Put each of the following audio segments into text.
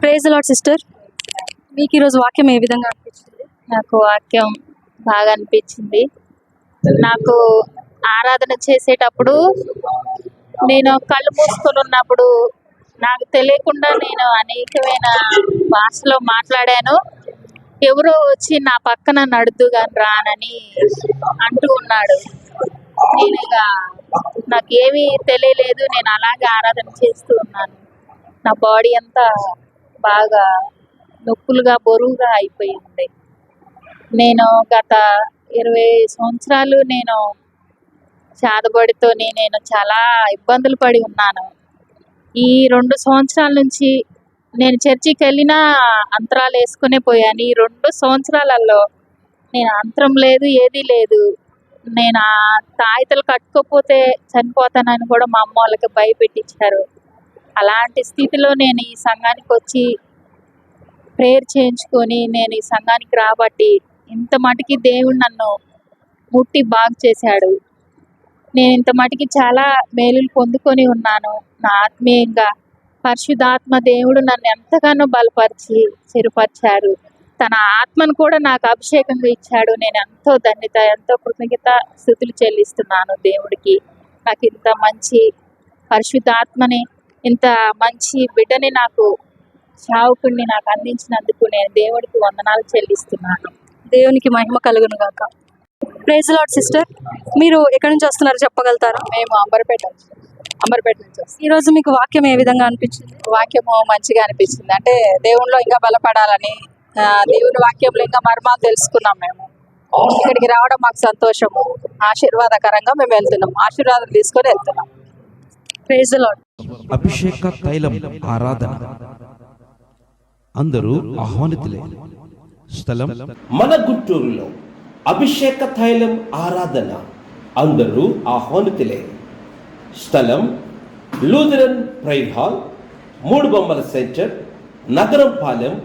Praise Lord sister. మీకు ఈరోజు వాక్యం ఏ విధంగా అనిపించింది? నాకు వాక్యం బాగా అనిపించింది. నాకు ఆరాధన చేసేటప్పుడు నేను కళ్ళు మూసుకొని ఉన్నప్పుడు నాకు తెలియకుండా నేను అనేకమైన భాషలో మాట్లాడాను. ఎవరో వచ్చి నా పక్కన నడుదుగాని రానని అంటూ ఉన్నాడు. నేను ఇక నాకేమీ తెలియలేదు. నేను అలాగే ఆరాధన చేస్తూ ఉన్నాను. నా బాడీ అంతా బాగా నొప్పులుగా బరువుగా అయిపోయింది. నేను గత 20 సంవత్సరాలు నేను చేతబడితోని నేను చాలా ఇబ్బందులు పడి ఉన్నాను. ఈ 2 సంవత్సరాల నుంచి నేను చర్చికి వెళ్ళినా అంతరాలు వేసుకునే పోయాను. ఈ 2 సంవత్సరాలలో నేను అంతరం లేదు, ఏదీ లేదు. నేను ఆ తాయితలు కట్టుకోకపోతే చనిపోతానని కూడా మా అమ్మ వాళ్ళకి భయపెట్టించారు. అలాంటి స్థితిలో నేను ఈ సంఘానికి వచ్చి ప్రేయర్ చేయించుకొని నేను ఈ సంఘానికి రాబట్టి ఇంత మటుకి దేవుడు నన్ను ముట్టి బాగు చేశాడు. నేను ఇంత మటుకి చాలా మేలులు పొందుకొని ఉన్నాను. నా ఆత్మీయంగా పరిశుద్ధాత్మ దేవుడు నన్ను ఎంతగానో బలపరిచి స్థిరపరిచాడు. తన ఆత్మను కూడా నాకు అభిషేకంగా ఇచ్చాడు. నేను ఎంతో ధన్యత, ఎంతో కృతజ్ఞత స్తుతులు చెల్లిస్తున్నాను దేవుడికి. నాకు ఇంత మంచి పరిశుద్ధాత్మని, ఇంత మంచి బిడ్డని నాకు సేవకుడిని నాకు అందించినందుకు నేను దేవుడికి వందనాలు చెల్లిస్తున్నాను. దేవునికి మహిమ కలుగును గాక. Praise Lord sister. మీరు ఎక్కడి నుంచి వస్తున్నారో చెప్పగలుగుతారా? మేము అంబర్పేట నుంచి వస్తాం. ఈరోజు మీకు వాక్యం ఏ విధంగా అనిపించింది? వాక్యము మంచిగా అనిపించింది. అంటే దేవునిలో ఇంకా బలపడాలని, దేవుని వాక్యంలో ఇంకా మర్మాలు తెలుసుకున్నాం. మేము ఇక్కడికి రావడం మాకు సంతోషము, ఆశీర్వాదకరంగా మేము వెళ్తున్నాం. ఆశీర్వాదం తీసుకొని వెళ్తున్నాం. Praise Lord. అభిషేక తైలం ఆరాధన అందరూ ఆహ్వానితులే. స్థలం మన గుంటూరులో అభిషేక తైలం ఆరాధన అందరూ ఆహ్వానితులే. స్థలం లూథరన్ ప్రైర్ హాల్, 3 బొమ్మల సెంటర్, నగరంపాలెం,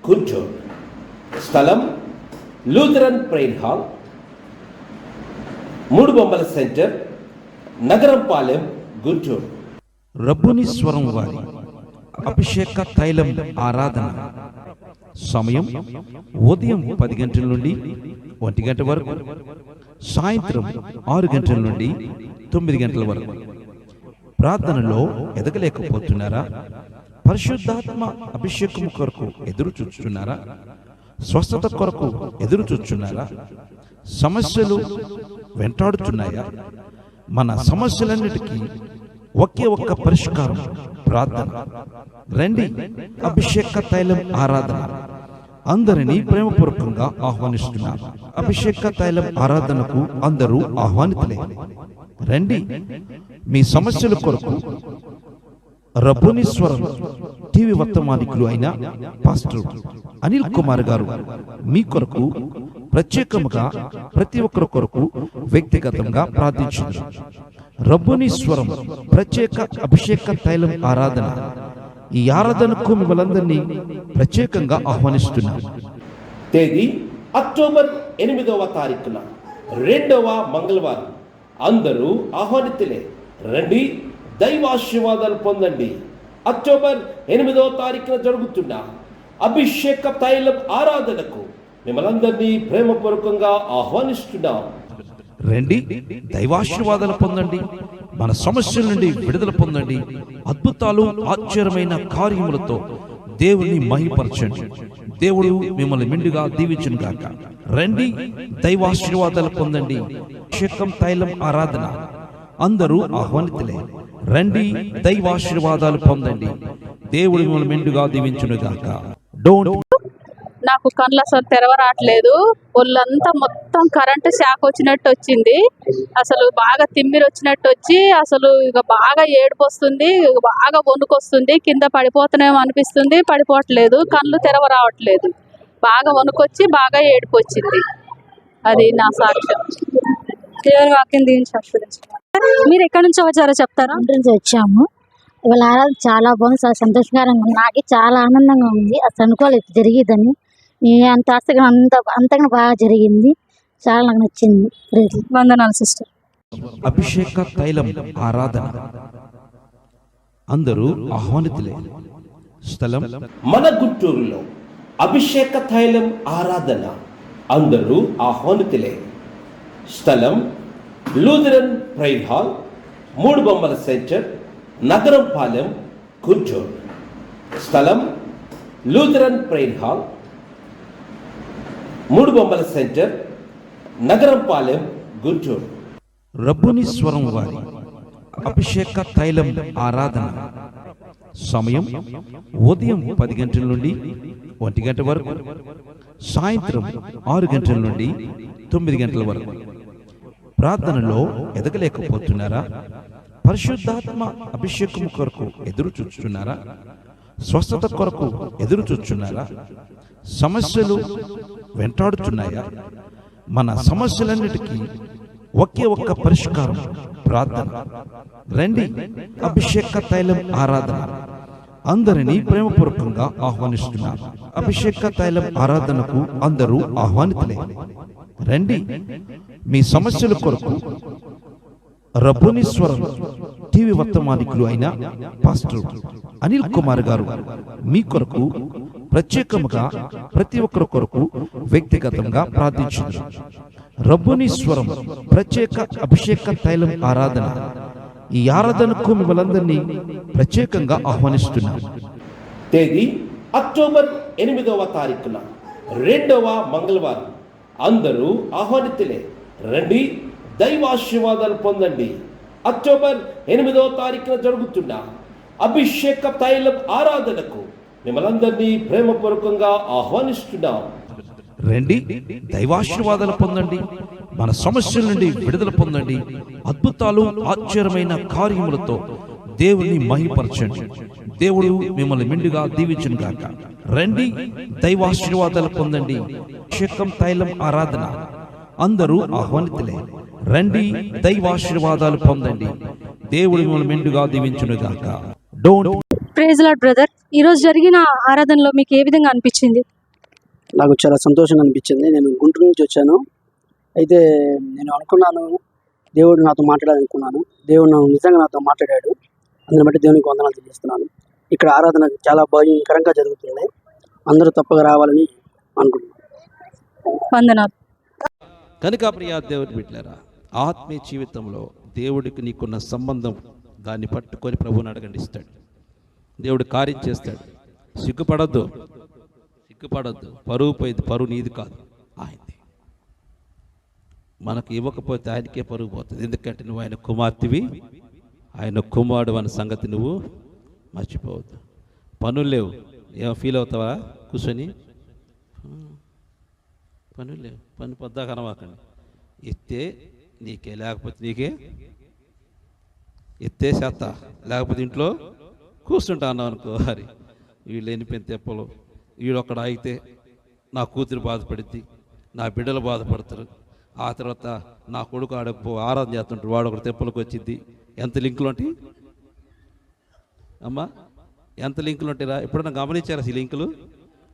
గుంటూరు. స్థలం లూథరన్ ప్రైర్ హాల్, 3 బొమ్మల సెంటర్, నగరంపాలెం, గుంటూరు. రబ్బుని స్వరం వారి అభిషేక తైలం ఆరాధన సమయం ఉదయం 10 గంటల నుండి 1 గంట వరకు, సాయంత్రం 6 గంటల నుండి 9 గంటల వరకు. ప్రార్థనలో ఎదగలేకపోతున్నారా? పరిశుద్ధాత్మ అభిషేకం కొరకు ఎదురు చూస్తున్నారా? స్వస్థత కొరకు ఎదురు చూస్తున్నారా? సమస్యలు వెంటాడుతున్నాయా? మన సమస్యలన్నిటికీ ఒకే ఒక్క పరిష్కారం ప్రార్థన. రండి, అభిషేక తైలం ఆరాధన అందరినీ ప్రేమపూర్వకంగా ఆహ్వానిస్తున్నారు. అభిషేక తైలం ఆరాధనకు అందరూ ఆహ్వానితులే. రండి, మీ సమస్యల కొరకు రబ్బుని స్వరం టీవీ వర్తమానికులు అయిన పాస్టర్ అనిల్ కుమార్ గారు మీ కొరకు ప్రత్యేకముగా ప్రతి ఒక్కరి కొరకు వ్యక్తిగతంగా ప్రార్థించారు. రబ్బుని స్వరం ప్రత్యేక అభిషేక తైలం ఆరాధన. ఈ ఆరాధనకు మిమ్మల్ందరినీ ప్రత్యేకంగా ఆహ్వానిస్తున్నారు. తేదీ అక్టోబర్ 8వ తారీఖున, 2వ మంగళవారం. అందరూ ఆహ్వానితులే. రండి, దైవాశీర్వాదాలు పొందండి. అక్టోబర్ 8వ తారీఖున జరుగుతున్న అభిషేక తైలం ఆరాధనకు మిమ్మల్ందరినీ ప్రేమపూర్వకంగా ఆహ్వానిస్తున్నాం. రండి, దైవాశీర్వాదాలు పొందండి. మన సమస్యల నుండి విడుదల పొందండి. అద్భుతాలు, ఆశ్చర్యమైన కార్యములతో దేవుని మహిమపరచండి. దేవుడు మిమ్మల్ని మెండుగా దీవించును గాక. రండి, దైవాశీర్వాదాలు పొందండి. అభిషేకం తైలం ఆరాధన అందరూ ఆహ్వానితులే. రండి, దైవాశీర్వాదాలు పొందండి. దేవుడు మిమ్మల్ని మెండుగా దీవించును గాక. డోంట్. నాకు కళ్ళు అసలు తెరవరాట్లేదు. ఒళ్ళంతా మొత్తం కరెంటు షాక్ వచ్చినట్టు వచ్చింది. అసలు బాగా తిమ్మిరి వచ్చినట్టు వచ్చి అసలు ఇక బాగా ఏడుపు వస్తుంది, బాగా వణుకొస్తుంది. కింద పడిపోతున్నామో అనిపిస్తుంది, పడిపోవట్లేదు. కళ్ళు తెరవరావట్లేదు. బాగా వణుకొచ్చి బాగా ఏడుపు వచ్చింది. అది నా సాక్ష్యం. దేవుని వాక్యం దీవించి ఆశీర్వదించుకోవాలి. మీరు ఎక్కడి నుంచి వచ్చారో చెప్తారా? నుంచి వచ్చాము. ఇవాళ ఆరాధన చాలా బాగుంది, చాలా సంతోషకరంగా ఉంది. నాకు చాలా ఆనందంగా ఉంది. అసలు అనుకోలేదు జరిగిద్దని. అంత ఆస్తిగా అంతగా బాగా జరిగింది. చాలా నాకు నచ్చింది. వందనాలు సిస్టర్. అభిషేక తైలం ఆరాధన అందరూ ఆహ్వానితులే. స్థలం మన గుంటూరులో అభిషేక తైలం ఆరాధన, అందరూ ఆహ్వానితులే. స్థలం లూథరన్ ప్రైర్ హాల్, 3 బొమ్మల సెంటర్, నగరంపాలెం, గుంటూరు. స్థలం లూథరన్ ప్రైర్ హాల్, 3 బొమ్మల సెంటర్, నగరంపాలెం, గుంటూరు. రబ్బునీశ్వరం వారి అభిషేక తైలం ఆరాధన సమయం ఉదయం 10 గంటల నుండి 1 గంట వరకు, సాయంత్రం 6 గంటల నుండి 9 గంటల వరకు. ప్రార్థనలో ఎదగలేకపోతున్నారా? పరిశుద్ధాత్మ అభిషేకం కొరకు ఎదురు చూస్తున్నారా? స్వస్థత కొరకు ఎదురు చూస్తున్నారా? సమస్యలు వెంటాడుతున్నాయా? మన సమస్యలన్నిటికీ ఒకే ఒక్క పరిష్కారం, ప్రార్థన. రండి, అభిషేక తైలం ఆరాధన. అందరినీ ప్రేమపూర్వకంగా ఆహ్వానిస్తున్నారు. అభిషేక తైలం ఆరాధనకు అందరూ ఆహ్వానితులే. రండి, మీ సమస్యల కొరకు రబ్బునీశ్వరం టీవీ వర్తమానికులు అయిన పాస్టర్ అనిల్ కుమార్ గారు మీ కొరకు ప్రత్యేకముగా ప్రతి ఒక్కరి కొరకు వ్యక్తిగతంగా ప్రార్థించారు. రబ్బునీశ్వరం ప్రత్యేక అభిషేక తైలం ఆరాధన. ఈ ఆరాధనకు మిమ్మల్ందరినీ ప్రత్యేకంగా ఆహ్వానిస్తున్నాం. తేదీ అక్టోబర్ 8వ తారీఖున, 2వ మంగళవారం. అందరూ ఆహ్వానితులే. రండి, దైవాశీర్వాదాలు పొందండి. అక్టోబర్ 8వ తారీఖున జరుగుతున్న అభిషేక తైలం ఆరాధనకు మిమ్మల్ందరినీ ప్రేమపూర్వకంగా ఆహ్వానిస్తున్నాం. రండి, దైవాశీర్వాదాలు పొందండి. మన సమస్యల నుండి విడుదల పొందండి. అద్భుతాలు, ఆశ్చర్యమైన కార్యములతో దేవుని మహిమపరచండి. దేవుడు మిమ్మల్ని మెండుగా దీవించును గాక. రండి, దైవాశీర్వాదాలు పొందండి. అభిషేకం తైలం ఆరాధన, అందరూ ఆహ్వానితులే. రండి, దైవాశీర్వాదాలు పొందండి. దేవుడు మిమ్మల్ని మెండుగా దీవించును గాక. ప్రైజ్ లార్డ్ బ్రదర్, ఈరోజు జరిగిన ఆరాధనలో మీకు ఏ విధంగా అనిపించింది? నాకు చాలా సంతోషంగా అనిపించింది. నేను గుంటూరు నుంచి వచ్చాను. అయితే నేను అనుకున్నాను, దేవుడు నాతో మాట్లాడాలనుకున్నాను. దేవుడు నిజంగా నాతో మాట్లాడాడు. అందుని బట్టి దేవునికి వందనాలు తెలియజేస్తున్నాను. ఇక్కడ ఆరాధన చాలా భయంకరంగా జరుగుతుంది. అందరూ తప్పగా రావాలని అనుకుంటున్నాను. వందనాలు. కనుక ప్రియా దేవుడి బిడ్డలారా, ఆత్మీయ జీవితంలో దేవుడికి నీకున్న సంబంధం, దాన్ని పట్టుకొని ప్రభువుని అడగండి, ఇస్తాడు. దేవుడు కార్యం చేస్తాడు. సిగ్గుపడద్దు. పరువు పోయింది, పరువు నీది కాదు, ఆయనది. మనకు ఇవ్వకపోతే ఆయనకే పరువు పోతుంది. ఎందుకంటే నువ్వు ఆయన కుమార్తెవి, ఆయన కుమారుడు అన్న సంగతి నువ్వు మర్చిపోవద్దు. పనులు లేవు, ఏమో ఫీల్ అవుతావా? కూర్చొని పనులు లేవు, పని పొద్దాక అనవాకండి. ఎత్తే నీకే, లేకపోతే నీకే. ఎత్తే చేత, లేకపోతే ఇంట్లో కూర్చుంటా అన్నావు అనుకో. హరి వీళ్ళు ఎనిపోయిన తెప్పలు, వీడొక్కడ ఆగితే నా కూతురు బాధపడిద్ది, నా బిడ్డలు బాధపడతారు. ఆ తర్వాత నా కొడుకు ఆడపో ఆరాధన చేస్తుంటారు, వాడు ఒకటి తెప్పలకు వచ్చింది. ఎంత లింకులు ఉంటాయి అమ్మా, ఎంత లింకులు ఉంటాయిరా? ఎప్పుడన్నా గమనించారా ఈ లింకులు?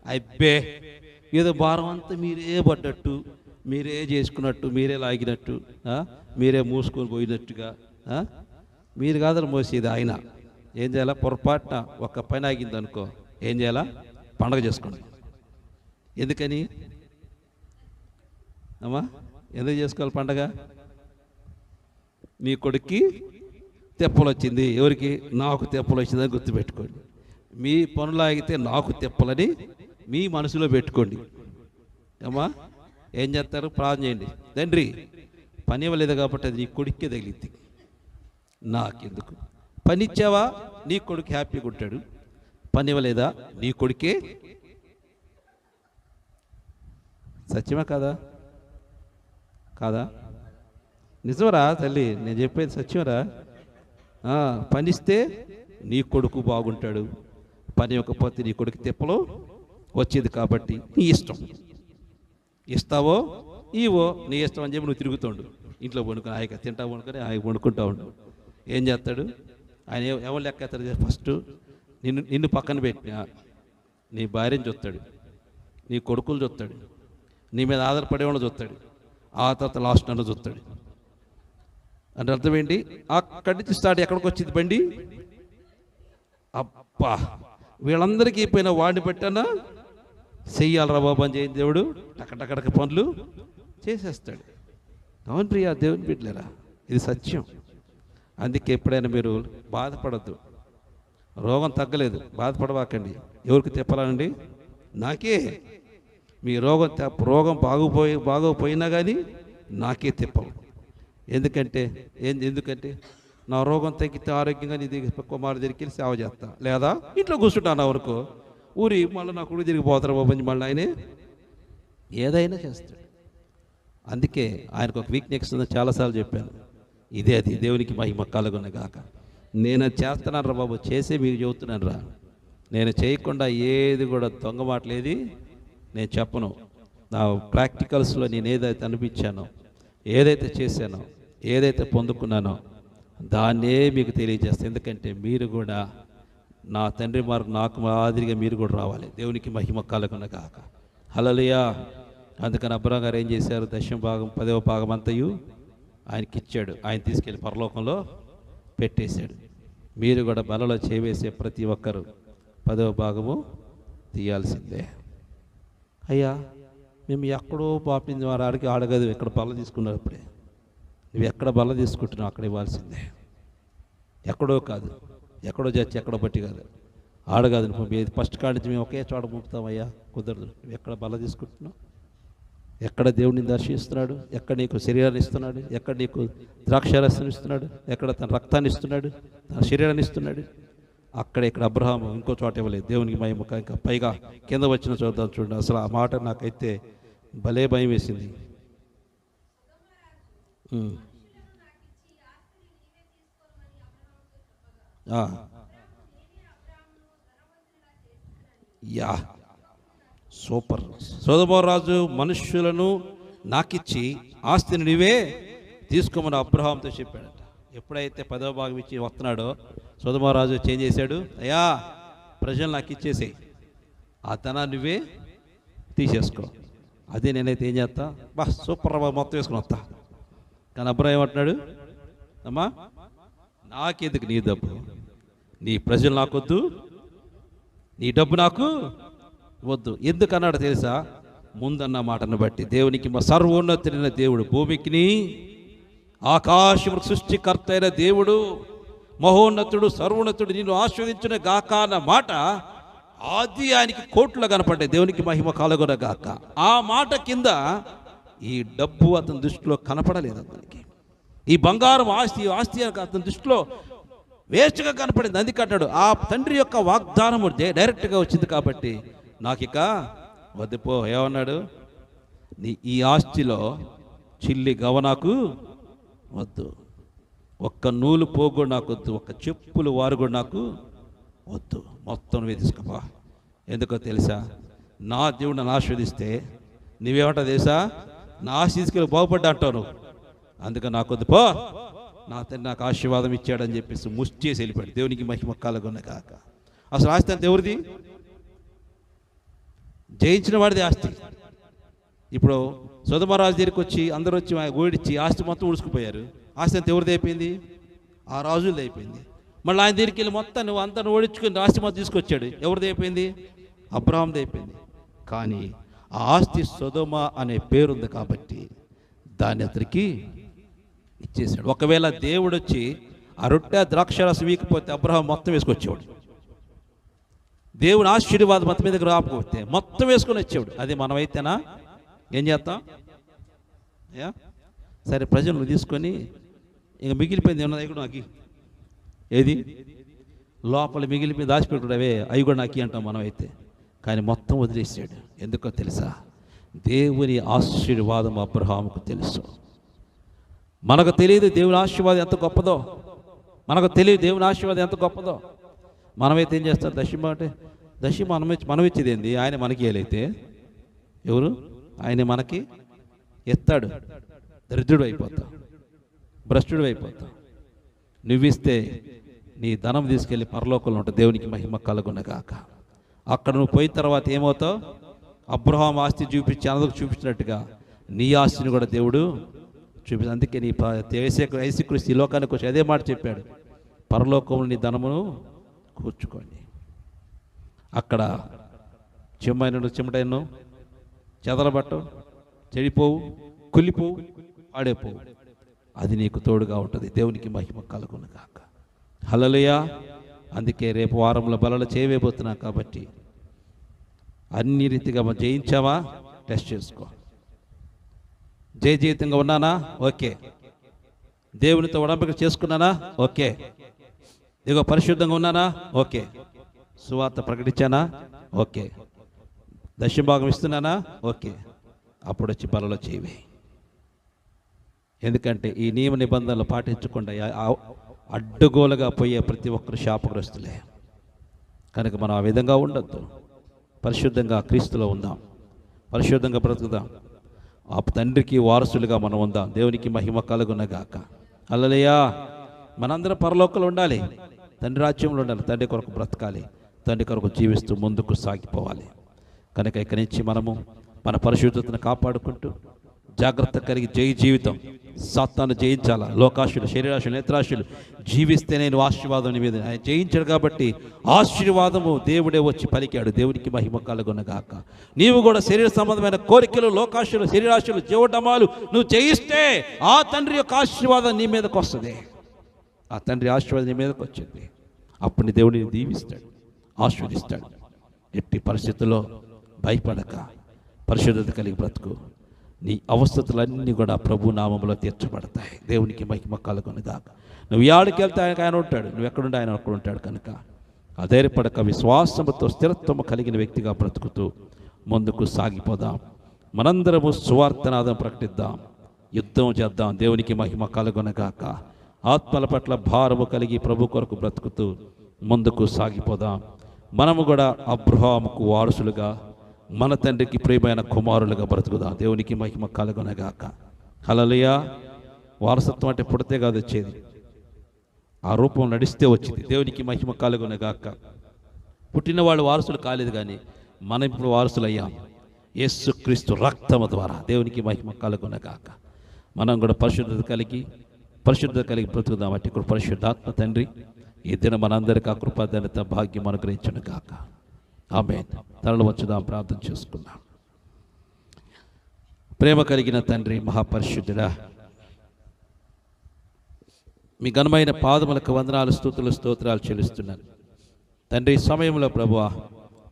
అబ్బే, ఏదో భారం అంతా మీరే పడ్డట్టు, మీరే చేసుకున్నట్టు, మీరే లాగినట్టు, మీరే మూసుకొని పోయినట్టుగా. మీరు కాదని మోసేది ఆయన. ఏం చేయాలా? పొరపాటున ఒక్క పని ఆగింది అనుకో, ఏం చేయాలా? పండగ చేసుకోండి. ఎందుకని అమ్మా? ఎందుకు చేసుకోవాలి పండగ? నీ కొడుక్కి తెప్పలు వచ్చింది. ఎవరికి? నాకు తెప్పలు వచ్చిందని గుర్తుపెట్టుకోండి. మీ పనులు ఆగితే నాకు తెప్పలని మీ మనసులో పెట్టుకోండి. అమ్మా ఏం చేస్తారు? ప్రార్థన చేయండి. తండ్రి, పని ఇవ్వలేదు కాబట్టి అది నీ కొడుక్కే తగిలిద్ది, నాకెందుకు? పని ఇచ్చావా? నీ కొడుకు హ్యాపీగా ఉంటాడు. పని ఇవ్వలేదా? నీ కొడుకే. సత్యమా కాదా? కాదా? నిజమరా తల్లి, నేను చెప్పేది సత్యమరా? పనిస్తే నీ కొడుకు బాగుంటాడు, పని ఇవ్వకపోతే నీ కొడుకు తెప్పలో వచ్చేది. కాబట్టి నీ ఇష్టం, ఇస్తావో ఇవో నీ ఇష్టం అని చెప్పి నువ్వు తిరుగుతుండు. ఇంట్లో వండుకొని హాయిగా తింటా వండుకొని హాయిగా వండుకుంటా ఉండు. ఏం చేస్తాడు ఆయన? ఎవరు లెక్క ఎత్తాడు? ఫస్ట్ నిన్ను పక్కన పెట్టినా నీ భార్యను చూస్తాడు, నీ కొడుకులు చూస్తాడు, నీ మీద ఆధారపడేవాళ్ళు చూస్తాడు, ఆ తర్వాత లాస్ట్ నన్ను చూస్తాడు. అంటే అర్థం ఏంటి? అక్కడి నుంచి స్టార్ట్ ఎక్కడికి వచ్చింది బండి? అబ్బా, వీళ్ళందరికీ అయిపోయిన వాడిని పెట్టానా చెయ్యాలరా బాబు అని చేయండి దేవుడు టకటకటక పనులు చేసేస్తాడు. అవును ప్రియా దేవుని బిడ్డలేరా, ఇది సత్యం. అందుకే ఎప్పుడైనా మీరు బాధపడద్దు. రోగం తగ్గలేదు, బాధపడవాకండి. ఎవరికి తెప్పాలండి? నాకే. మీ రోగం బాగోపోయినా కానీ నాకే తిప్పవు. ఎందుకంటే నా రోగం తగ్గితే ఆరోగ్యంగా నీ దగ్గర కుమారు దగ్గరికి సేవ చేస్తా, లేదా ఇంట్లో కూర్చుంటాను వరకు ఊరి మళ్ళీ నా కొడుకు తిరిగిపోతారు బాబు మళ్ళీ ఆయనే ఏదైనా చేస్తాడు. అందుకే ఆయనకు ఒక వీక్నెస్ ఉందని చాలాసార్లు చెప్పాను. ఇదే అది దేవునికి మహిమ కలుగును గాక. నేను చేస్తున్నాను రా బాబు, చేసే మీకు చెబుతున్నాను రా. నేను చేయకుండా ఏది కూడా దొంగ మాటలేది నేను చెప్పను. నా ప్రాక్టికల్స్లో నేను ఏదైతే అనిపించానో, ఏదైతే చేశానో, ఏదైతే పొందుకున్నానో దాన్నే మీకు తెలియజేస్తాను. ఎందుకంటే మీరు కూడా నా తండ్రి నాకు మాదిరిగా మీరు కూడా రావాలి. దేవునికి మహిమ కలుగును గాక. హల్లెలూయా. అందుకని అబ్రహాం గారు ఏం చేశారు? 10వ భాగం అంతయు ఆయనకి ఇచ్చాడు. ఆయన తీసుకెళ్ళి పరలోకంలో పెట్టేశాడు. మీరు కూడా బలలో చేవేసే ప్రతి ఒక్కరు 10వ భాగము తీయాల్సిందే. అయ్యా మేము ఎక్కడో పాపింది వారు ఆడికి ఆడగదు, ఎక్కడ బల్ల తీసుకున్నారు. అప్పుడే నువ్వు ఎక్కడ బల్ల తీసుకుంటున్నావు అక్కడ ఇవ్వాల్సిందే. ఎక్కడో కాదు, ఎక్కడో చచ్చి ఎక్కడో బట్టి కాదు, ఆడగాదు. నువ్వు ఫస్ట్ కాడి నుంచి మేము ఒకే చోట పంపుతామయ్యా, కుదరదు. నువ్వు ఎక్కడ బల్ల తీసుకుంటున్నావు, ఎక్కడ దేవుడిని దర్శిస్తున్నాడు, ఎక్కడ నీకు శరీరాన్ని ఇస్తున్నాడు, ఎక్కడ నీకు ద్రాక్షారసాన్ని ఇస్తున్నాడు, ఎక్కడ తన రక్తాన్ని ఇస్తున్నాడు, తన శరీరాన్ని ఇస్తున్నాడు, అక్కడే. ఇక్కడ అబ్రహాము ఇంకో చోట ఇవ్వలేదు. దేవునికి మహిమ. ఇంకా పైగా కింద వచ్చిన చూద్దాం చూడండి. అసలు ఆ మాట నాకైతే భలే భయం వేసింది. Yeah super. సొదొమ రాజు మనుష్యులను నాకిచ్చి ఆస్తిని నీవే తీసుకోమని అబ్రహాంతో చెప్పాడట. ఎప్పుడైతే 10వ భాగం ఇచ్చి వస్తున్నాడో సొదొమ రాజు చేంజ్ చేశాడు. అయ్యా ప్రజలు నాకు ఇచ్చేసేయి, ఆ ధనాన్ని నువ్వే తీసేసుకో. అదే నేనైతే ఏం చేస్తా, సూపర్ మొత్తం వేసుకుని వస్తా. కానీ అబ్రహాం ఏమంటున్నాడు? అమ్మా నాకెందుకు నీ డబ్బు, నీ ప్రజలు నాకొద్దు, నీ డబ్బు నాకు వద్దు. ఎందుకన్నాడు తెలుసా? ముందన్న మాటను బట్టి దేవునికి సర్వోన్నతుడైన దేవుడు, భూమికిని ఆకాశము సృష్టికర్త అయిన దేవుడు, మహోన్నతుడు, సర్వోన్నతుడు నిన్ను ఆశీర్వదించిన గాక అన్న మాట ఆది ఆయనకి కోట్లో కనపడ్డాయి. దేవునికి మహిమ కలుగున గాక. ఆ మాట కింద ఈ డబ్బు అతని దృష్టిలో కనపడలేదు. అతనికి ఈ బంగారం ఆస్తి అతని దృష్టిలో వేస్ట్గా కనపడింది. అందుకంటాడు ఆ తండ్రి యొక్క వాగ్దానము డైరెక్ట్గా వచ్చింది కాబట్టి నాకిక వద్దుపో. ఏమన్నాడు? ఈ ఆస్తిలో చిల్లి గవ నాకు వద్దు, ఒక్క నూలు పోగు నాకు వద్దు, ఒక్క చెప్పులు వారు కూడా నాకు వద్దు, మొత్తం నువ్వే తీసుకోపా. ఎందుకో తెలుసా? నా దేవుడు నన్ను ఆశీర్వదిస్తే నువ్వేమంటావు తెలుసా? నా ఆస్తి తీసుకెళ్ళి బాగుపడ్డా అంటావు నువ్వు. అందుకని నాకు వద్దు పో, నా తండ్రి నాకు ఆశీర్వాదం ఇచ్చాడని చెప్పేసి ముష్టి చేసి వెళ్ళిపోయాడు. దేవునికి మహిమ కలుగును గాక. అసలు ఆస్తి అంత ఎవరిది? జయించిన వాడిది ఆస్తి. ఇప్పుడు సొదొమ రాజు దగ్గరికి వచ్చి అందరూ వచ్చి ఓడిచ్చి ఆస్తి మొత్తం ఉడుచుకుపోయారు. ఆస్తి అంత ఎవరిది అయిపోయింది? ఆ రాజులది అయిపోయింది. మళ్ళీ ఆయన దగ్గరికి వెళ్ళి మొత్తం నువ్వు అంతా ఓడించుకుని ఆస్తి మొత్తం తీసుకొచ్చాడు. ఎవరిది అయిపోయింది? అబ్రహాంది అయిపోయింది. కానీ ఆ ఆస్తి సొదొమ అనే పేరుంది కాబట్టి దాన్ని అతనికి ఇచ్చేసాడు. ఒకవేళ దేవుడు వచ్చి ఆ రొట్టె ద్రాక్షరసం వీకపోతే అబ్రహాం మొత్తం వేసుకొచ్చేవాడు. దేవుని ఆశీర్వాదం మొత్తం మీదకి రాకపోతే మొత్తం వేసుకొని వచ్చేవాడు. అది మనమైతేనా ఏం చేస్తాం? సరే ప్రజలను తీసుకొని ఇంక మిగిలిపోయింది ఏమన్నా అవి కూడా నాకు ఏది లోపల మిగిలిపోయి దాచిపెట్టుకుంటావే అవి కూడా నాకు అంటాం మనమైతే. కానీ మొత్తం వదిలేసాడు. ఎందుకో తెలుసా? దేవుని ఆశీర్వాదం అబ్రహాముకు తెలుసు. మనకు తెలియదు దేవుని ఆశీర్వాదం ఎంత గొప్పదో. మనకు తెలియదు దేవుని ఆశీర్వాదం ఎంత గొప్పదో. మనమైతే ఏం చేస్తాం? దశమ అంటే దశమ మనం ఇచ్చేది ఏంది? ఆయన మనకి ఏలైతే ఎవరు? ఆయన మనకి ఎత్తాడు. దరిద్రుడు అయిపోతావు, భ్రష్టుడు అయిపోతావు. నువ్విస్తే నీ ధనం తీసుకెళ్ళి పరలోకంలో ఉంటుంది. దేవునికి మహిమ కలుగును గాక. అక్కడ నువ్వు పోయిన తర్వాత ఏమవుతావు? అబ్రహాం ఆస్తి చూపించి అందరికి చూపించినట్టుగా నీ ఆస్తిని కూడా దేవుడు చూపి. అందుకే నీ యేసుక్రీస్తు ఈ లోకానికి వచ్చి అదే మాట చెప్పాడు, పరలోకంలో నీ ధనమును కూర్చుకోండి. అక్కడ చెమటైనను చెదలబట్టవు, చెడిపోవు, కుళ్ళిపోవు, పాడైపోవు. అది నీకు తోడుగా ఉంటుంది. దేవునికి మహిమ కలుగును గాక. హల్లెలూయా. అందుకే రేపు వారంలో బలలో చేయబోతున్నా కాబట్టి అన్ని రీతిగా జయించావా టెస్ట్ చేసుకో. జయజీవితంగా ఉన్నానా? ఓకే. దేవునితో ఉడంబడిక చేసుకున్నానా? ఓకే. ఇదిగో పరిశుద్ధంగా ఉన్నానా? ఓకే. సువార్త ప్రకటించానా? ఓకే. దశభాగం ఇస్తున్నానా? ఓకే. అప్పుడు వచ్చి బలలో చేయవే. ఎందుకంటే ఈ నియమ నిబంధనలు పాటించకుండా అడ్డుగోలుగా పోయే ప్రతి ఒక్కరు శాపగ్రస్తులే. కనుక మనం ఆ విధంగా ఉండొద్దు. పరిశుద్ధంగా క్రీస్తులో ఉందాం, పరిశుద్ధంగా బ్రతుకుదాం. ఆ తండ్రికి వారసులుగా మనం ఉందాం. దేవునికి మహిమ కలుగునగాక. హల్లెలూయా. మనందరం పరలోకంలో ఉండాలి, తండ్రి రాజ్యంలో ఉండాలి, తండ్రి కొరకు బ్రతకాలి, తండ్రి కొరకు జీవిస్తూ ముందుకు సాగిపోవాలి. కనుక ఇక్కడి నుంచి మనము మన పరిశుద్ధతను కాపాడుకుంటూ జాగ్రత్త కలిగి జీవితం సాతాను జయించాలా. లోకాశులు, శరీరాశులు, నేత్రాశులు జీవిస్తే నేను ఆశీర్వాదం నీ మీద. ఆయన జయించాడు కాబట్టి ఆశీర్వాదము దేవుడే వచ్చి పలికాడు. దేవునికి మహిమ కలుగునగాక. నీవు కూడా శరీర సంబంధమైన కోరికలు, లోకాశులు, శరీరాశులు, జీవటమాలు నువ్వు జయిస్తే ఆ తండ్రి యొక్క ఆశీర్వాదం నీ మీదకి వస్తుంది. ఆ తండ్రి ఆశీర్వాదం నీ మీదకి వచ్చింది. అప్పుడు నీ దేవుడిని దీవిస్తాడు, ఆశీర్వదిస్తాడు. ఎట్టి పరిస్థితుల్లో భయపడక పరిశుద్ధత కలిగి బ్రతుకు. నీ అవస్థతులన్నీ కూడా ప్రభు నామంలో తీర్చబడతాయి. దేవునికి మహిమ కలుగునగాక. నువ్వు యాడికి వెళ్తే ఆయన ఉంటాడు, నువ్వు ఎక్కడుంటే ఆయన అక్కడ ఉంటాడు. కనుక అధైర్యపడక విశ్వాసముతో స్థిరత్వము కలిగిన వ్యక్తిగా బ్రతుకుతూ ముందుకు సాగిపోదాం. మనందరము సువార్తనాదం ప్రకటిద్దాం, యుద్ధం చేద్దాం. దేవునికి మహిమ కలుగునగాక. ఆత్మల పట్ల భారము కలిగి ప్రభు కొరకు బ్రతుకుతూ ముందుకు సాగిపోదాం. మనము కూడా అబ్రహాముకు వారసులుగా, మన తండ్రికి ప్రియమైన కుమారులుగా బ్రతుకుదాం. దేవునికి మహిమ కలుగునగాక. హల్లెలూయా. వారసత్వం అంటే పుడితే కాదు వచ్చేది, ఆ రూపం నడిస్తే వచ్చింది. దేవునికి మహిమ కలుగునగాక. పుట్టిన వాళ్ళు వారసులు కాలేదు, కానీ మనం ఇప్పుడు వారసులు అయ్యాం యేసుక్రీస్తు రక్తము ద్వారా. దేవునికి మహిమ కలుగునగాక. మనం కూడా పరిశుద్ధత కలిగి బ్రతుకుదాం. అట్టి కృప పరిశుద్ధాత్మ తండ్రి ఈ దినం మనందరికీ ఆ కృపాధన్యత భాగ్యం అనుగ్రహించును గాక. ఆమేన్. తరలు వచ్చుదాం, ప్రార్థన చేసుకుందాం. ప్రేమ కలిగిన తండ్రి, మహాపరిశుద్ధుడా, మీ ఘనమైన పాదములకు వందనాలు, స్తుతులు, స్తోత్రాలు చెల్లిస్తున్నాను తండ్రి. ఈ సమయంలో ప్రభువా,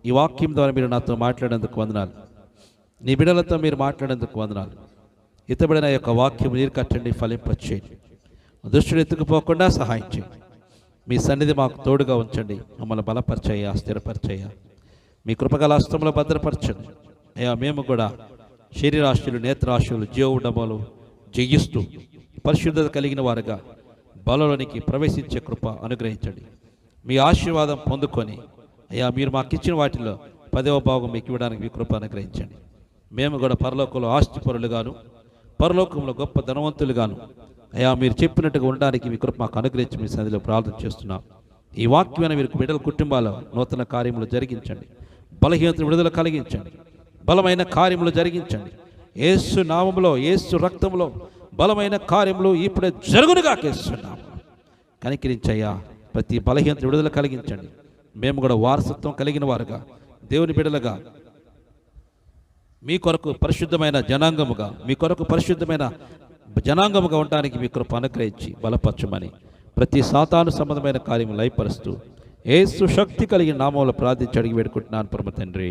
ఈ వాక్యం ద్వారా మీరు నాతో మాట్లాడేందుకు వందనాలు, నీ బిడ్డలతో మీరు మాట్లాడేందుకు వందనాలు. ఇతబడిన యొక్క వాక్యం నీరు కట్టండి, ఫలింపచేయండి. దుష్టుడు ఎత్తుకుపోకుండా సహాయం చేయండి. మీ సన్నిధి మాకు తోడుగా ఉంచండి. మమ్మల్ని బలపరచయ్యా, స్థిరపరచయ్యా. మీ కృపగల హస్తంలో భద్రపరచండి అయ్యా. మేము కూడా శరీరాశులు, నేత్రాశులు, జీవడములు జయిస్తూ పరిశుద్ధత కలిగిన వారుగా బలలోనికి ప్రవేశించే కృప అనుగ్రహించండి. మీ ఆశీర్వాదం పొందుకొని అయ్యా, మీరు మాకు ఇచ్చిన వాటిలో 10వ భాగం మీకు ఇవ్వడానికి మీ కృప అనుగ్రహించండి. మేము కూడా పరలోకంలో ఆస్తిపరులుగాను, పరలోకంలో గొప్ప ధనవంతులుగాను అయ్యా మీరు చెప్పినట్టుగా ఉండడానికి మీ కృప మాకు అనుగ్రహించి మీ సన్నిధిలో ప్రార్థన చేస్తున్నాం. ఈ వాక్యమైన మీరు బిడ్డల కుటుంబాల్లో నూతన కార్యములు జరిగించండి, బలహీనతను విడుదల కలిగించండి, బలమైన కార్యములు జరిగించండి. యేసు నామములో, యేసు రక్తంలో బలమైన కార్యములు ఇప్పుడే జరుగునుగా కేస్తున్నాం. కనికరించయ్యా, ప్రతి బలహీనతను విడుదల కలిగించండి. మేము కూడా వారసత్వం కలిగిన వారుగా, దేవుని బిడ్డలుగా, మీ కొరకు పరిశుద్ధమైన జనాంగముగా, మీ కొరకు పరిశుద్ధమైన జనాంగముగా ఉండడానికి మీ కృప అనుగ్రహించి బలపరచమని ప్రతి సాతాను సంబంధమైన కార్యము లయపరుస్తూ యేసు శక్తి కలిగిన నామంలో ప్రార్థించి అడిగి వేడుకుంటున్నాను పరమ తండ్రి,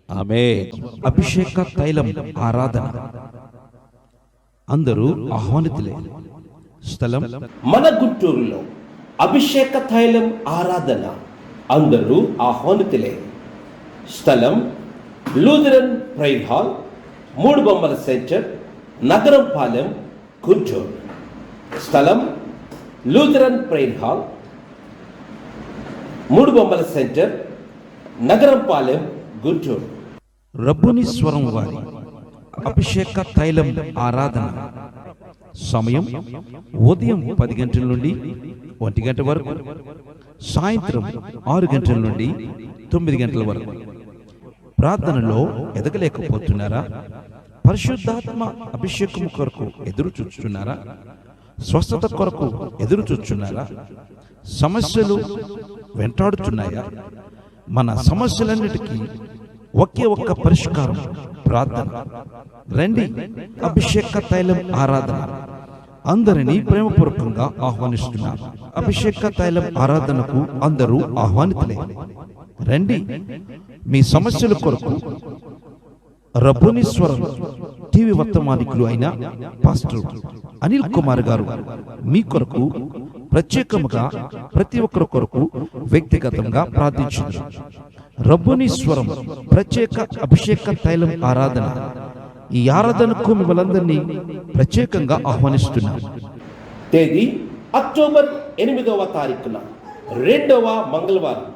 ఆమేన్. అభిషేక తైలం ఆరాధన. అందరూ ఆహ్వానితులే. స్థలం మన గుంటూరులో అభిషేక తైలం ఆరాధన. అందరూ ఆహ్వానితులే. స్థలం లూథరన్ ప్రైర్ హాల్, 3 బొమ్మల సెంటర్, నగరంపాలెం, గుంటూరు. స్థలం లూథరన్ ప్రైర్ హాల్, 3 బొమ్మల సెంటర్, నగరంపాలెం, గుంటూరు. రబ్బుని స్వరం వారి అభిషేక తైలం ఆరాధన. సమయం ఉదయం 10 గంటల నుండి 1 గంట వరకు, సాయంత్రం 6 గంటల నుండి 9 గంటల వరకు. ప్రార్థనలో ఎదగలేకపోతున్నారా? పరిశుద్ధాత్మ అభిషేకం కొరకు ఎదురు చూస్తున్నారా? స్వస్థత కొరకు ఎదురు చూస్తున్నారా? సమస్యలు వెంటాడుతున్నాయా? మన సమస్యలన్నిటికీ ఒకే ఒక్క పరిష్కారం, ప్రార్థన. రండి, అభిషేక తైలం ఆరాధన. అందరినీ ప్రేమపూర్వకంగా ఆహ్వానిస్తున్నారు. అభిషేక తైలం ఆరాధనకు అందరూ ఆహ్వానితులే. రండి, మీ సమస్యల కొరకు రబ్బుని స్వరం టీవీ వర్తమానికులు అయిన పాస్టర్ అనిల్ కుమార్ గారు మీ కొరకు ప్రత్యేకముగా ప్రతి ఒక్కరి కొరకు వ్యక్తిగతంగా ప్రార్థించారు. రబ్బుని స్వరం ప్రత్యేక అభిషేక తైలం ఆరాధన. ఈ ఆరాధనకు మిమ్మల్ందరినీ ప్రత్యేకంగా ఆహ్వానిస్తున్నాను. తేదీ అక్టోబర్ 8వ తారీఖున, 2వ మంగళవారం.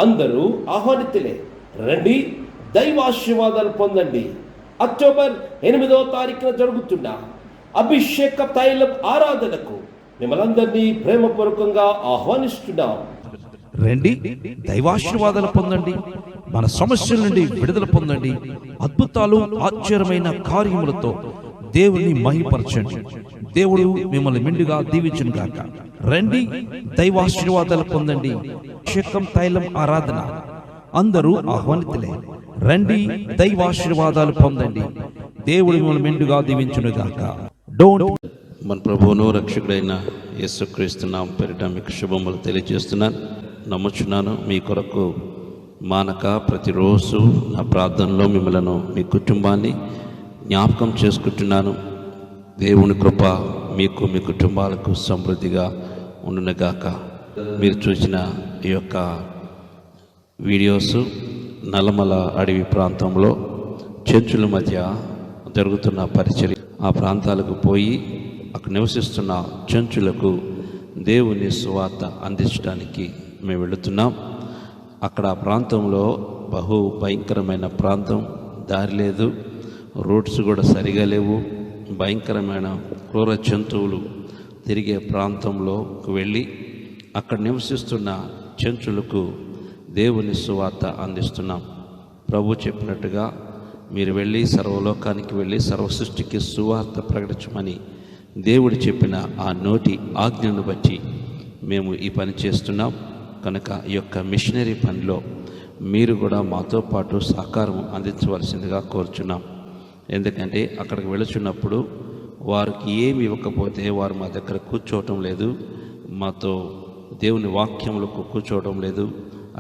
అందరూ ఆహ్వానితులే. రండి, దైవాశీర్వాదాలు పొందండి. అక్టోబర్ 8వ తారీఖున జరుగుతున్న అభిషేక తైలం ఆరాధనకు మిమ్మల్ందరినీ ప్రేమపూర్వకంగా ఆహ్వానిస్తున్నాం. రండి, దైవాశీర్వాదాలు పొందండి. మన సమస్యల నుండి విడుదల పొందండి. అద్భుతాలు, ఆశ్చర్యమైన కార్యములతో దేవుని మహిమపరచండి. దేవుడు మిమ్మల్ని మెండుగా దీవించును గాక. రండి, దైవాశీర్వాదాలు పొందండి. అభిషేకం తైలం ఆరాధన. అందరూ ఆహ్వానితులే. రండి, దైవాశీర్వాదాలు పొందండి. దేవుడు మిమ్మల్ని మెండుగా దీవించును గాక. డోంట్. మన ప్రభువును రక్షకుడైన యేసుక్రీస్తు నామమున పేరిట మీకు శుభములు తెలియజేస్తున్నాను. నమ్ముచున్నాను, మీ కొరకు మానక ప్రతిరోజు నా ప్రార్థనలో మిమ్మలను, మీ కుటుంబాన్ని జ్ఞాపకం చేసుకుంటున్నాను. దేవుని కృప మీకు, మీ కుటుంబాలకు సమృద్ధిగా ఉండునుగాక. మీరు చూసిన ఈ యొక్క వీడియోస్ నల్లమల అడవి ప్రాంతంలో చెంచుల మధ్య జరుగుతున్న పరిచర్య. ఆ ప్రాంతాలకు పోయి అక్కడ నివసిస్తున్న చెంచులకు దేవుని సువార్త అందించడానికి మేము వెళుతున్నాం. అక్కడ ఆ ప్రాంతంలో బహు భయంకరమైన ప్రాంతం, దారి లేదు, రోడ్స్ కూడా సరిగా లేవు, భయంకరమైన క్రూర జంతువులు తిరిగే ప్రాంతంలో వెళ్ళి అక్కడ నివసిస్తున్న చెంచులకు దేవుని సువార్త అందిస్తున్నాం. ప్రభు చెప్పినట్టుగా మీరు వెళ్ళి సర్వలోకానికి వెళ్ళి సర్వ సృష్టికి సువార్త ప్రకటించమని దేవుడు చెప్పిన ఆ నోటి ఆజ్ఞను బట్టి మేము ఈ పని చేస్తున్నాం. కనుక ఈ యొక్క మిషనరీ పనిలో మీరు కూడా మాతో పాటు సహకారం అందించవలసిందిగా కోరుచున్నాం. ఎందుకంటే అక్కడికి వెళుచున్నప్పుడు వారికి ఏమి ఇవ్వకపోతే వారు మా దగ్గర కూర్చోవటం లేదు, మాతో దేవుని వాక్యములకు కూర్చోవడం లేదు,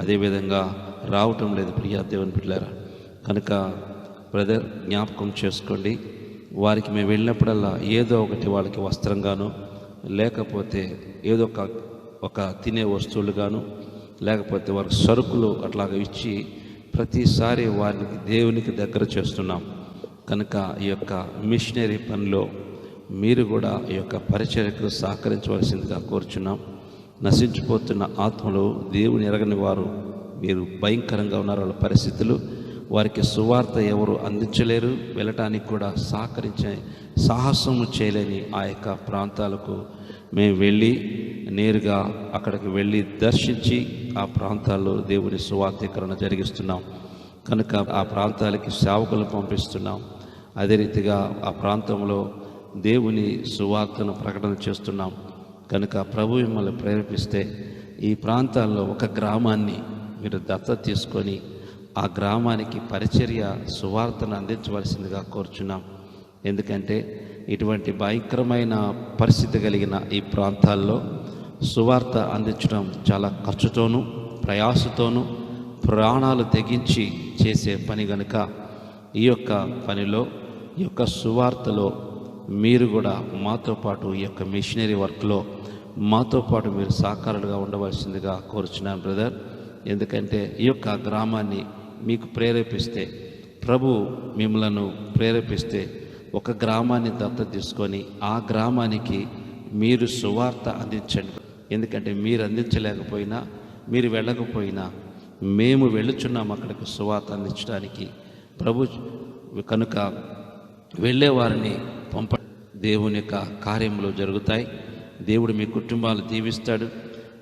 అదేవిధంగా రావటం లేదు. ప్రియా దేవుని బిడ్డలారా, కనుక బ్రదర్ జ్ఞాపకం చేసుకోండి. వారికి మేము వెళ్ళినప్పుడల్లా ఏదో ఒకటి వాళ్ళకి వస్త్రంగాను, లేకపోతే ఏదో ఒక తినే వస్తువులుగాను, లేకపోతే వారికి సరుకులు అట్లాగా ఇచ్చి ప్రతిసారి వారికి దేవునికి దగ్గర చేస్తున్నాం. కనుక ఈ యొక్క మిషనరీ పనిలో మీరు కూడా ఈ యొక్క పరిచర్యకు సహకరించవలసిందిగా కోరుచున్నాం. నశించిపోతున్న ఆత్మలు, దేవుని ఎరగని వారు మీరు భయంకరంగా ఉన్నారు. వాళ్ళ పరిస్థితులు, వారికి సువార్త ఎవరు అందించలేరు, వెళ్ళటానికి కూడా సహకరించే సాహసము చేయలేని ఆ యొక్క ప్రాంతాలకు మేము వెళ్ళి నేరుగా అక్కడికి వెళ్ళి దర్శించి ఆ ప్రాంతాల్లో దేవుని సువార్తీకరణ జరిగిస్తున్నాం. కనుక ఆ ప్రాంతాలకి సేవకులను పంపిస్తున్నాం. అదే రీతిగా ఆ ప్రాంతంలో దేవుని సువార్తను ప్రకటన చేస్తున్నాం. కనుక ప్రభు మిమ్మల్ని ప్రేరేపిస్తే ఈ ప్రాంతాల్లో ఒక గ్రామాన్ని మీరు దత్తత తీసుకొని ఆ గ్రామానికి పరిచర్య సువార్తను అందించవలసిందిగా కోరుచున్నాం. ఎందుకంటే ఇటువంటి భయంకరమైన పరిస్థితి కలిగిన ఈ ప్రాంతాల్లో సువార్త అందించడం చాలా ఖర్చుతోనూ ప్రయాసతోనూ ప్రాణాలు తెగించి చేసే పని కనుక ఈ యొక్క పనిలో, ఈ యొక్క సువార్తలో మీరు కూడా మాతో పాటు ఈ యొక్క మిషనరీ వర్క్లో మాతో పాటు మీరు సహకారులుగా ఉండవలసిందిగా కోరుచున్నాను బ్రదర్. ఎందుకంటే ఈ యొక్క గ్రామాన్ని మీకు ప్రేరేపిస్తే, ప్రభు మిమ్మలను ప్రేరేపిస్తే ఒక గ్రామాన్ని దత్తత తీసుకొని ఆ గ్రామానికి మీరు సువార్త అందించండి. ఎందుకంటే మీరు అందించలేకపోయినా, మీరు వెళ్ళకపోయినా మేము వెళ్ళుచున్నాం అక్కడికి సువార్త అందించడానికి. ప్రభు కనుక వెళ్ళేవారిని పంప, దేవుని యొక్క కార్యములు జరుగుతాయి. దేవుడు మీ కుటుంబాలు దీవిస్తాడు.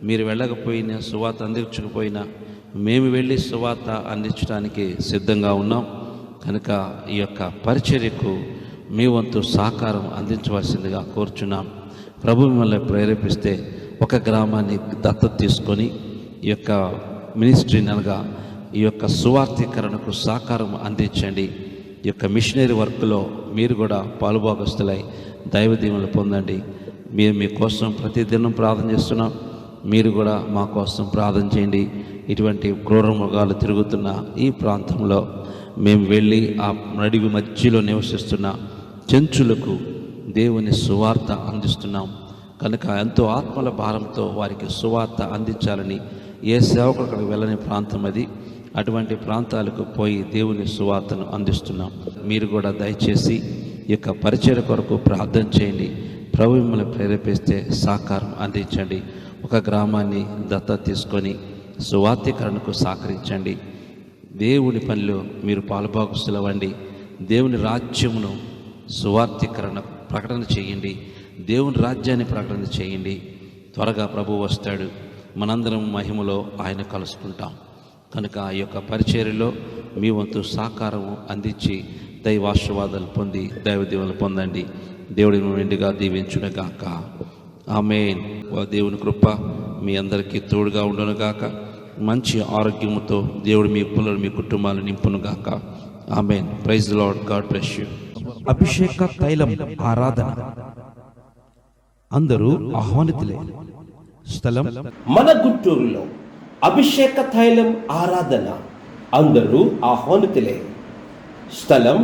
మీరు వెళ్ళకపోయినా, సువార్త అందించకపోయినా మేము వెళ్ళి సువార్త అందించడానికి సిద్ధంగా ఉన్నాం. కనుక ఈ యొక్క పరిచర్యకు మీ వంతు సహకారం అందించవలసిందిగా కోరుచున్నాం. ప్రభు మిమ్మల్ని ప్రేరేపిస్తే ఒక గ్రామాన్ని దత్తత తీసుకొని ఈ యొక్క మినిస్ట్రీని అనగా ఈ యొక్క సువార్థీకరణకు సహకారం అందించండి. ఈ యొక్క మిషనరీ వర్క్లో మీరు కూడా పాలుభాగస్తులై దైవ దీవెనలు పొందండి. మేము మీకోసం ప్రతిదినం ప్రార్థన చేస్తున్నాం. మీరు కూడా మా కోసం ప్రార్థన చేయండి. ఇటువంటి క్రూర మృగాలు తిరుగుతున్న ఈ ప్రాంతంలో మేము వెళ్ళి ఆ నడివి మధ్యలో నివసిస్తున్న చెంచులకు దేవుని సువార్త అందిస్తున్నాం కనుక ఎంతో ఆత్మల భారంతో వారికి సువార్త అందించాలని ఏ సేవకుడు అక్కడికి వెళ్ళని ప్రాంతం అది. అటువంటి ప్రాంతాలకు పోయి దేవుని సువార్తను అందిస్తున్నాం. మీరు కూడా దయచేసి ఈ యొక్క పరిచర్య కొరకు ప్రార్థన చేయండి. ప్రభు మిమ్మల్ని ప్రేరేపిస్తే సహకారం అందించండి. ఒక గ్రామాన్ని దత్తత తీసుకొని సువార్తీకరణకు సహకరించండి. దేవుని పనిలో మీరు పాలుభాగస్తులవ్వండి. దేవుని రాజ్యమును సువార్తీకరణ ప్రకటన చేయండి. దేవుని రాజ్యాన్ని ప్రకటన చేయండి. త్వరగా ప్రభు వస్తాడు. మనందరం మహిమలో ఆయన కలుసుకుంటాం కనుక ఆ యొక్క పరిచర్యలో మీ వంతు సహకారము అందించి దైవాశీర్వాదాలు పొంది దైవ దీవెనలు పొందండి. దేవుడిని నిండుగా దీవించునుగాక. ఆమేన్. దేవుని కృప మీ అందరికీ తోడుగా ఉండునుగాక. మంచి ఆరోగ్యముతో దేవుడు మీ పిల్లలు మీ కుటుంబాలు నింపునుగాక. Amen. Praise the Lord. God bless you. అభిషేక తైలం ఆరాధన. అందరూ ఆహ్వానితులే. స్థలం మన గుంటూరులో అభిషేక తైలం ఆరాధన. అందరూ ఆహ్వానితులే. స్థలం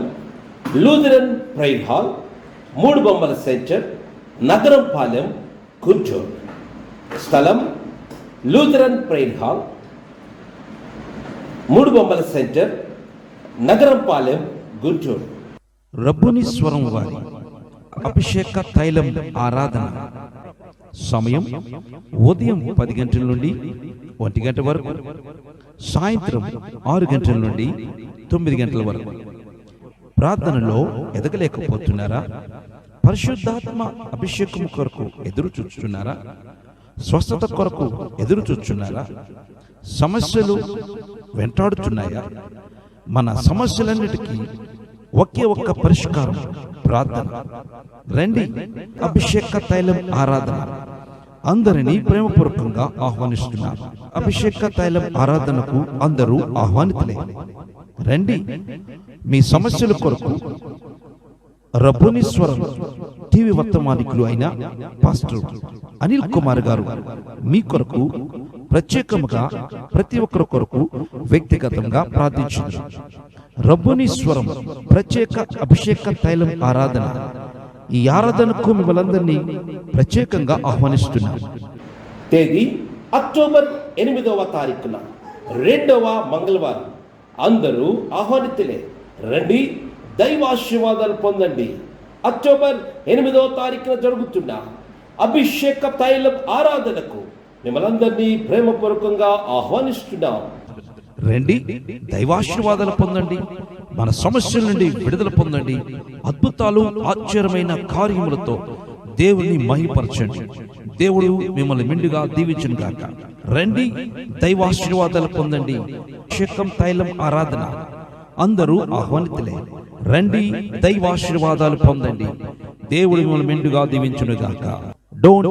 లూథరన్ ప్రైర్ హాల్, 3 బొమ్మల సెంటర్, నగరంపాలెం, గుంటూరు. స్థలం లూథరన్ ప్రైర్ హాల్, 3 బొమ్మల సెంటర్, నగరంపాలెం, గుంటూరు. రబ్బుని స్వరం వారి అభిషేక తైలం ఆరాధన. సమయం ఉదయం 10 గంటల నుండి 1 గంట వరకు, సాయంత్రం 6 గంటల నుండి 9 గంటల వరకు. ప్రార్థనలో ఎదగలేకపోతున్నారా? పరిశుద్ధాత్మ అభిషేకం కొరకు ఎదురు చూస్తున్నారా? స్వస్థత కొరకు ఎదురు చూస్తున్నారా? సమస్యలు వెంటాడుతున్నాయా? మన సమస్యలన్నిటికీ ఒకే ఒక్క పరిష్కారం, ప్రార్థన. రండి, అభిషేక తైలం ఆరాధన. అందరినీ ప్రేమపూర్వకంగా ఆహ్వానిస్తున్నారు. అభిషేక తైలం ఆరాధనకు అందరూ ఆహ్వానితులే. రండి. మీ సమస్యల కొరకు రబ్బుని స్వరం టీవీ వర్తమానికులు అయిన పాస్టర్ అనిల్ కుమార్ గారు మీ కొరకు ప్రత్యేకముగా ప్రతి ఒక్కరి కొరకు వ్యక్తిగతంగా ప్రార్థించారు. రబ్బుని స్వరం ప్రత్యేక అభిషేక తైలం ఆరాధన. ఈ ఆరాధనకు మిమ్మల్ందరినీ ప్రత్యేకంగా ఆహ్వానిస్తున్నాం. తేదీ అక్టోబర్ 8వ తారీఖున, 2వ మంగళవారం. అందరూ ఆహ్వానితులే. రండి, దైవాశీర్వాదాలు పొందండి. అక్టోబర్ 8వ తారీఖున జరుగుతున్న అభిషేక తైలం ఆరాధనకు మిమ్మల్ందరినీ ప్రేమపూర్వకంగా ఆహ్వానిస్తున్నాం. రండి, దైవాశీర్వాదాలు పొందండి. మన సమస్యల నుండి విడుదల పొందండి. అద్భుతాలు ఆశ్చర్యమైన కార్యములతో దేవుని మహిమపరచండి. దేవుడు మిమ్మల్ని మెండుగా దీవించును గాక. రండి, దైవాశీర్వాదాలు పొందండి. అభిషేకం తైలం ఆరాధన. అందరూ ఆహ్వానితులే. రండి, దైవాశీర్వాదాలు పొందండి. దేవుడు మిమ్మల్ని మెండుగా దీవించును గాక. డోంట్